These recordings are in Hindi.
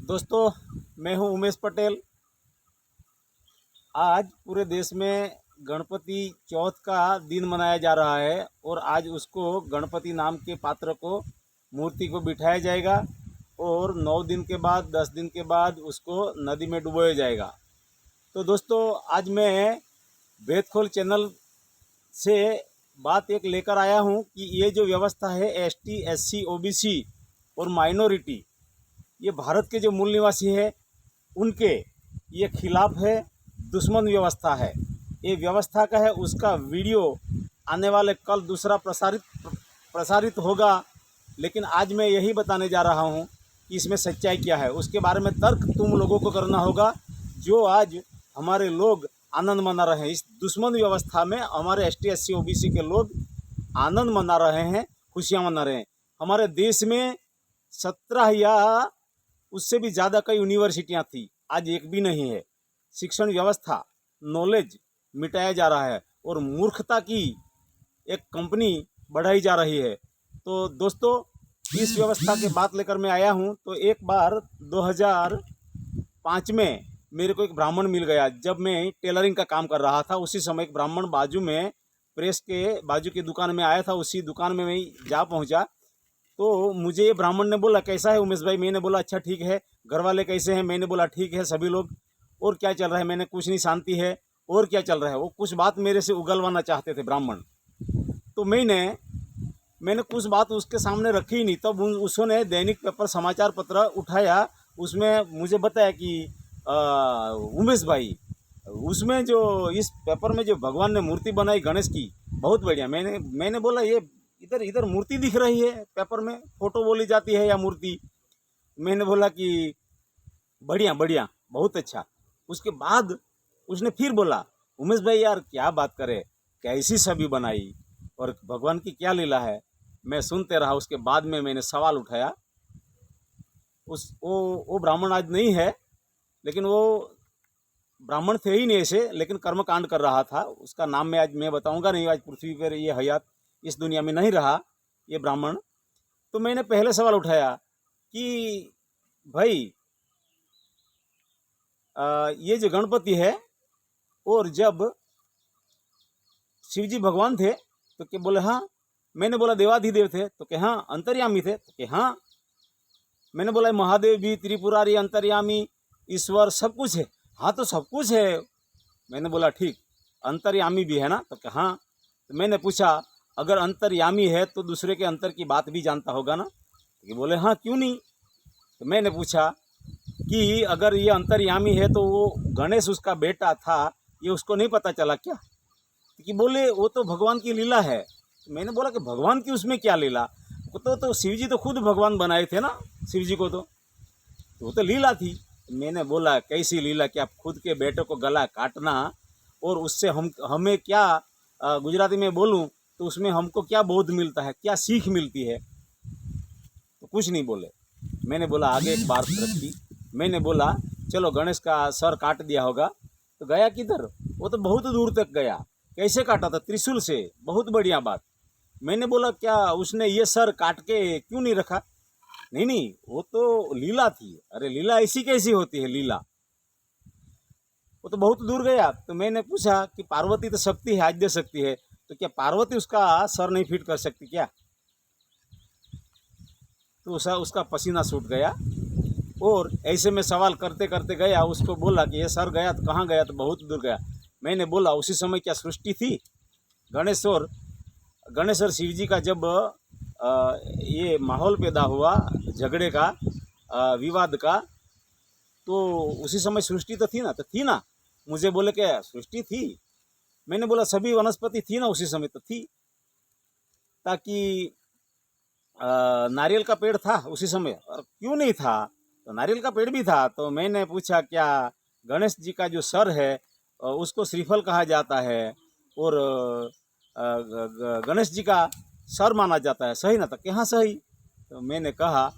दोस्तों, मैं हूं उमेश पटेल। आज पूरे देश में गणपति चौथ का दिन मनाया जा रहा है और आज उसको गणपति नाम के पात्र को मूर्ति को बिठाया जाएगा और 9 दिन के बाद 10 दिन के बाद उसको नदी में डुबोया जाएगा। तो दोस्तों, आज मैं बेतखोल चैनल से बात एक लेकर आया हूं कि ये जो व्यवस्था है एसटी, एससी, ओबीसी और माइनॉरिटी, ये भारत के जो मूल निवासी है उनके ये खिलाफ है, दुश्मन व्यवस्था है। ये व्यवस्था का है, उसका वीडियो आने वाले कल दूसरा प्रसारित होगा। लेकिन आज मैं यही बताने जा रहा हूँ कि इसमें सच्चाई क्या है। उसके बारे में तर्क तुम लोगों को करना होगा। जो आज हमारे लोग आनंद मना रहे हैं, इस दुश्मन व्यवस्था में हमारे एसटी, एससी, ओबीसी के लोग आनंद मना रहे हैं, खुशियाँ मना रहे हैं। हमारे देश में 17 या उससे भी ज़्यादा कई यूनिवर्सिटियाँ थी, आज एक भी नहीं है। शिक्षण व्यवस्था, नॉलेज मिटाया जा रहा है और मूर्खता की एक कंपनी बढ़ाई जा रही है। तो दोस्तों, इस व्यवस्था के बात लेकर मैं आया हूँ। तो एक बार 2005 में मेरे को एक ब्राह्मण मिल गया। जब मैं टेलरिंग का काम कर रहा था, उसी समय एक ब्राह्मण बाजू में, प्रेस के बाजू की दुकान में आया था। उसी दुकान में मैं जा पहुँचा तो मुझे ये ब्राह्मण ने बोला, कैसा है उमेश भाई? मैंने बोला, अच्छा ठीक है। घर वाले कैसे हैं? मैंने बोला, ठीक है सभी लोग। और क्या चल रहा है? मैंने, कुछ नहीं, शांति है। और क्या चल रहा है? वो कुछ बात मेरे से उगलवाना चाहते थे ब्राह्मण। तो मैंने कुछ बात उसके सामने रखी ही नहीं। तब उसने दैनिक पेपर, समाचार पत्र उठाया। उसमें मुझे बताया कि उमेश भाई, उसमें जो इस पेपर में जो भगवान ने मूर्ति बनाई गणेश की, बहुत बढ़िया। मैंने बोला, ये इधर इधर मूर्ति दिख रही है पेपर में, फोटो बोली जाती है या मूर्ति? मैंने बोला कि बढ़िया बढ़िया, बहुत अच्छा। उसके बाद उसने फिर बोला, उमेश भाई यार क्या बात करे, कैसी छवि बनाई और भगवान की क्या लीला है। मैं सुनते रहा। उसके बाद में मैंने सवाल उठाया। वो ब्राह्मण आज नहीं है, लेकिन वो ब्राह्मण थे ही नहीं ऐसे, लेकिन कर्मकांड कर रहा था। उसका नाम मैं आज मैं बताऊंगा नहीं। आज पृथ्वी पर ये हयात इस दुनिया में नहीं रहा ये ब्राह्मण। तो मैंने पहले सवाल उठाया कि भाई, ये जो गणपति है, और जब शिवजी भगवान थे तो क्या बोले? हाँ। मैंने बोला, देवाधिदेव थे? तो क्या हाँ। अंतर्यामी थे? तो क्या हाँ। मैंने बोला, महादेव भी, त्रिपुरारी, अंतर्यामी, ईश्वर, सब कुछ है? हाँ, तो सब कुछ है। मैंने बोला, ठीक, अंतर्यामी भी है ना? तो क्या हाँ। तो मैंने पूछा, अगर अंतर्यामी है तो दूसरे के अंतर की बात भी जानता होगा ना? तो बोले, हाँ, क्यों नहीं। तो मैंने पूछा कि अगर ये अंतर्यामी है तो वो गणेश उसका बेटा था, ये उसको नहीं पता चला क्या? कि बोले, वो तो भगवान की लीला है। तो मैंने बोला कि भगवान की उसमें क्या लीला? तो शिव जी तो खुद भगवान बनाए थे ना शिव जी को। तो वो तो लीला थी। मैंने बोला, कैसी लीला? कि आप खुद के बेटे को गला काटना, और उससे हमें क्या, गुजराती में बोलूं तो उसमें हमको क्या बोध मिलता है, क्या सीख मिलती है? तो कुछ नहीं बोले। मैंने बोला, आगे एक बात रखी। मैंने बोला, चलो गणेश का सर काट दिया होगा। तो गया किधर? वो तो बहुत दूर तक गया। कैसे काटा था? त्रिशूल से। बहुत बढ़िया बात। मैंने बोला, क्या उसने ये सर काट के क्यों नहीं रखा? नहीं नहीं, वो तो लीला थी। अरे लीला ऐसी कैसी होती है लीला? वो तो बहुत दूर गया। तो मैंने पूछा कि पार्वती तो शक्ति है, आद्य शक्ति है, तो क्या पार्वती उसका सर नहीं फिट कर सकती क्या? तो उसका पसीना छूट गया। और ऐसे में सवाल करते करते गया। उसको बोला कि ये सर गया? तो कहाँ गया? तो बहुत दूर गया। मैंने बोला, उसी समय क्या सृष्टि थी? गणेश और शिव जी का जब ये माहौल पैदा हुआ झगड़े का, विवाद का, तो उसी समय सृष्टि तो थी ना? तो थी ना? मुझे बोले क्या सृष्टि थी? मैंने बोला, सभी वनस्पति थी ना उसी समय? तो थी। ताकि नारियल का पेड़ था उसी समय? और क्यों नहीं था? तो नारियल का पेड़ भी था। तो मैंने पूछा, क्या गणेश जी का जो सर है उसको श्रीफल कहा जाता है, और गणेश जी का सर माना जाता है, सही ना? तो क्या सही। तो मैंने कहा,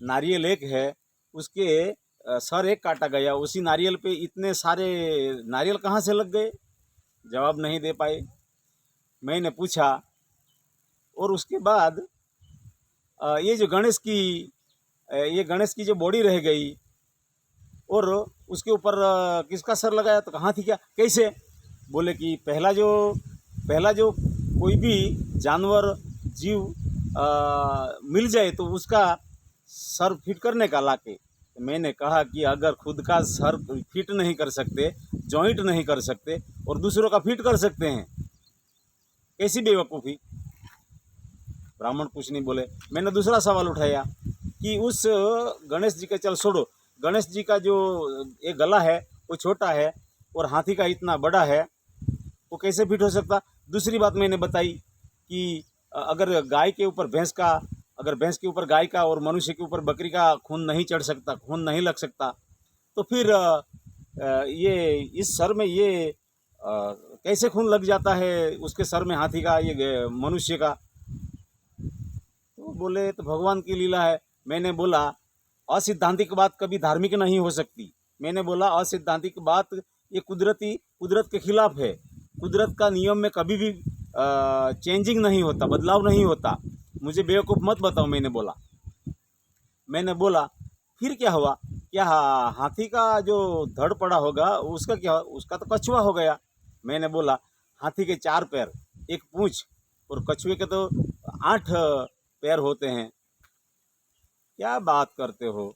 नारियल एक है, उसके सर एक काटा गया, उसी नारियल पे इतने सारे नारियल कहाँ से लग गए? जवाब नहीं दे पाए। मैंने पूछा, और उसके बाद ये गणेश की जो बॉडी रह गई, और उसके ऊपर किसका सर लगाया, तो हाथी क्या, कैसे? बोले कि पहला जो कोई भी जानवर जीव मिल जाए तो उसका सर फिट करने का लाके। तो मैंने कहा कि अगर खुद का सर फिट नहीं कर सकते, जॉइंट नहीं कर सकते, और दूसरों का फिट कर सकते हैं, कैसी बेवकूफ़ी। ब्राह्मण कुछ नहीं बोले। मैंने दूसरा सवाल उठाया कि उस गणेश जी का, चल छोड़ो, गणेश जी का जो एक गला है वो छोटा है और हाथी का इतना बड़ा है, वो कैसे फिट हो सकता। दूसरी बात मैंने बताई कि अगर गाय के ऊपर भैंस का, अगर भैंस के ऊपर गाय का और मनुष्य के ऊपर बकरी का खून नहीं चढ़ सकता, खून नहीं लग सकता, तो फिर ये इस सर में ये कैसे खून लग जाता है उसके सर में, हाथी का, ये मनुष्य का। तो बोले तो भगवान की लीला है। मैंने बोला असिद्धांतिक बात कभी धार्मिक नहीं हो सकती। मैंने बोला असिद्धांतिक बात ये कुदरत के खिलाफ है। कुदरत का नियम में कभी भी चेंजिंग नहीं होता, बदलाव नहीं होता। मुझे बेवकूफ़ मत बताओ, मैंने बोला फिर क्या हुआ, क्या हाथी का जो धड़ पड़ा होगा उसका क्या, उसका तो कछुआ हो गया। मैंने बोला हाथी के 4 पैर, एक पूंछ, और कछुए के तो 8 पैर होते हैं। क्या बात करते हो।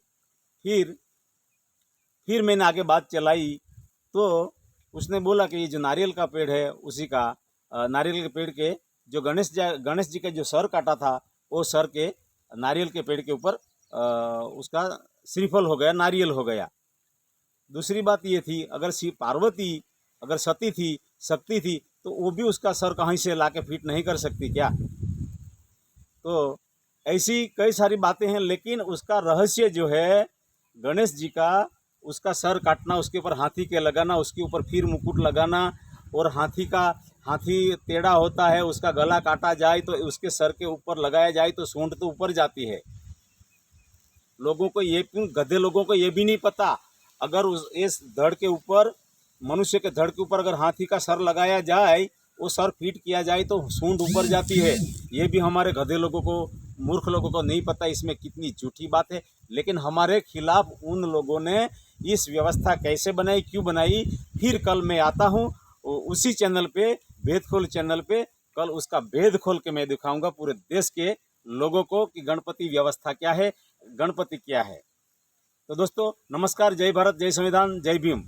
फिर मैंने आगे बात चलाई तो उसने बोला कि ये जो नारियल का पेड़ है उसी का, नारियल के पेड़ के जो गणेश जी का जो सर काटा था, वो सर के नारियल के पेड़ के ऊपर उसका श्रीफल हो गया, नारियल हो गया। दूसरी बात ये थी, अगर पार्वती अगर सती थी, शक्ति थी, तो वो भी उसका सर कहीं से लाके फिट नहीं कर सकती क्या? तो ऐसी कई सारी बातें हैं, लेकिन उसका रहस्य जो है गणेश जी का, उसका सर काटना, उसके ऊपर हाथी के लगाना, उसके ऊपर फिर मुकुट लगाना, और हाथी टेढ़ा होता है, उसका गला काटा जाए तो उसके सर के ऊपर लगाया जाए तो सूंड तो ऊपर जाती है। लोगों को ये, गधे लोगों को ये भी नहीं पता, अगर इस धड़ के ऊपर, मनुष्य के धड़ के ऊपर अगर हाथी का सर लगाया जाए, वो सर फिट किया जाए तो सूंड ऊपर जाती है। ये भी हमारे गधे लोगों को, मूर्ख लोगों को नहीं पता इसमें कितनी झूठी बात है। लेकिन हमारे खिलाफ उन लोगों ने इस व्यवस्था कैसे बनाई, क्यों बनाई, फिर कल मैं आता हूँ उसी चैनल पे, भेद खोल चैनल पे, कल उसका भेद खोल के मैं दिखाऊंगा पूरे देश के लोगों को कि गणपति व्यवस्था क्या है, गणपति क्या है। तो दोस्तों नमस्कार, जय भारत, जय संविधान, जय भीम।